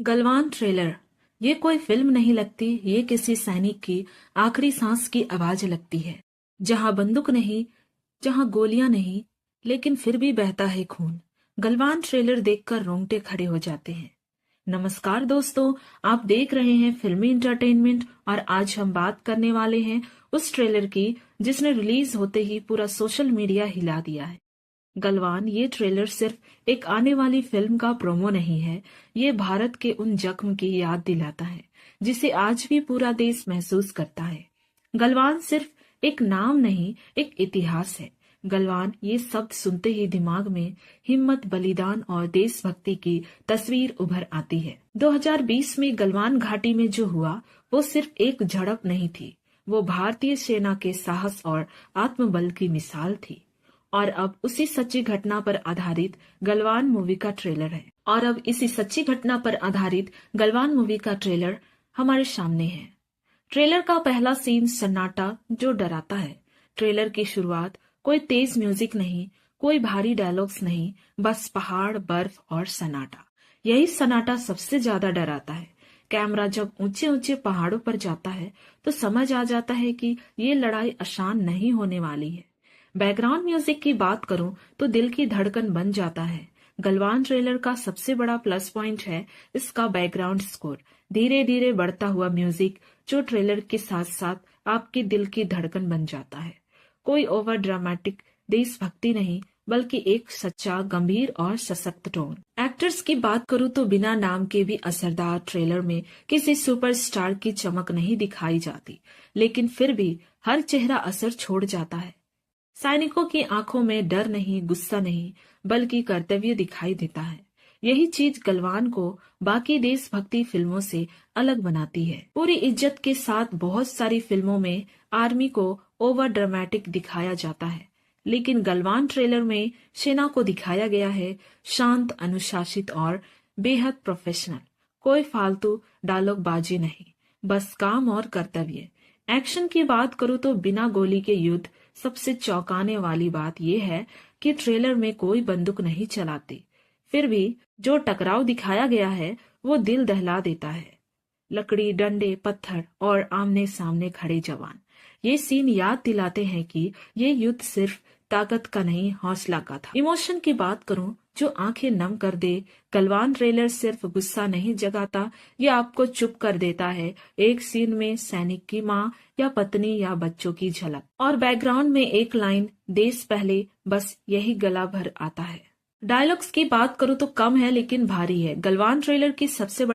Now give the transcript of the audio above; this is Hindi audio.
गलवान ट्रेलर। ये कोई फिल्म नहीं लगती, ये किसी सैनिक की आखिरी सांस की आवाज लगती है। जहां बंदूक नहीं, जहां गोलियां नहीं, लेकिन फिर भी बहता है खून। गलवान ट्रेलर देखकर रोंगटे खड़े हो जाते हैं। नमस्कार दोस्तों, आप देख रहे हैं फिल्मी इंटरटेनमेंट और आज हम बात करने वाले हैं उस ट्रेलर की जिसने रिलीज होते ही पूरा सोशल मीडिया हिला दिया है। गलवान ये ट्रेलर सिर्फ एक आने वाली फिल्म का प्रोमो नहीं है, ये भारत के उन जख्म की याद दिलाता है जिसे आज भी पूरा देश महसूस करता है। गलवान सिर्फ एक नाम नहीं, एक इतिहास है। गलवान ये शब्द सुनते ही दिमाग में हिम्मत, बलिदान और देशभक्ति की तस्वीर उभर आती है। 2020 में गलवान घाटी में जो हुआ वो सिर्फ एक झड़प नहीं थी, वो भारतीय सेना के साहस और आत्मबल की मिसाल थी। और अब उसी सच्ची घटना पर आधारित गलवान मूवी का ट्रेलर है। और अब इसी सच्ची घटना पर आधारित गलवान मूवी का ट्रेलर हमारे सामने है। ट्रेलर का पहला सीन सन्नाटा जो डराता है। ट्रेलर की शुरुआत कोई तेज म्यूजिक नहीं, कोई भारी डायलॉग्स नहीं, बस पहाड़, बर्फ और सन्नाटा। यही सन्नाटा सबसे ज्यादा डराता है। कैमरा जब ऊंचे ऊंचे पहाड़ों पर जाता है तो समझ आ जाता है कि ये लड़ाई आसान नहीं होने वाली है। बैकग्राउंड म्यूजिक की बात करूं तो दिल की धड़कन बन जाता है। गलवान ट्रेलर का सबसे बड़ा प्लस पॉइंट है इसका बैकग्राउंड स्कोर। धीरे धीरे बढ़ता हुआ म्यूजिक जो ट्रेलर के साथ साथ आपके दिल की धड़कन बन जाता है। कोई ओवर ड्रामेटिक देशभक्ति नहीं, बल्कि एक सच्चा, गंभीर और सशक्त टोन। एक्टर्स की बात करूं तो बिना नाम के भी असरदार ट्रेलर में किसी सुपरस्टार की चमक नहीं दिखाई जाती, लेकिन फिर भी हर चेहरा असर छोड़ जाता है। सैनिकों की आंखों में डर नहीं, गुस्सा नहीं, बल्कि कर्तव्य दिखाई देता है। यही चीज गलवान को बाकी देशभक्ति फिल्मों से अलग बनाती है। पूरी इज्जत के साथ बहुत सारी फिल्मों में आर्मी को ओवर ड्रामेटिक दिखाया जाता है, लेकिन गलवान ट्रेलर में सेना को दिखाया गया है शांत, अनुशासित और बेहद प्रोफेशनल। कोई फालतू डायलॉग बाजी नहीं, बस काम और कर्तव्य। एक्शन की बात करूं तो बिना गोली के युद्ध। सबसे चौंकाने वाली बात यह है कि ट्रेलर में कोई बंदूक नहीं चलाती, फिर भी जो टकराव दिखाया गया है वो दिल दहला देता है। लकड़ी, डंडे, पत्थर और आमने सामने खड़े जवान। ये सीन याद दिलाते हैं कि ये युद्ध सिर्फ ताकत का नहीं, हौसला का था। इमोशन की बात करूं जो आंखें नम कर दे। गलवान ट्रेलर सिर्फ गुस्सा नहीं जगाता, ये आपको चुप कर देता है। एक सीन में सैनिक की माँ या पत्नी या बच्चों की झलक और बैकग्राउंड में एक लाइन, देश पहले, बस यही गला भर आता है। डायलॉग्स की बात करूं तो कम है लेकिन भारी है। गलवान ट्रेलर की सबसे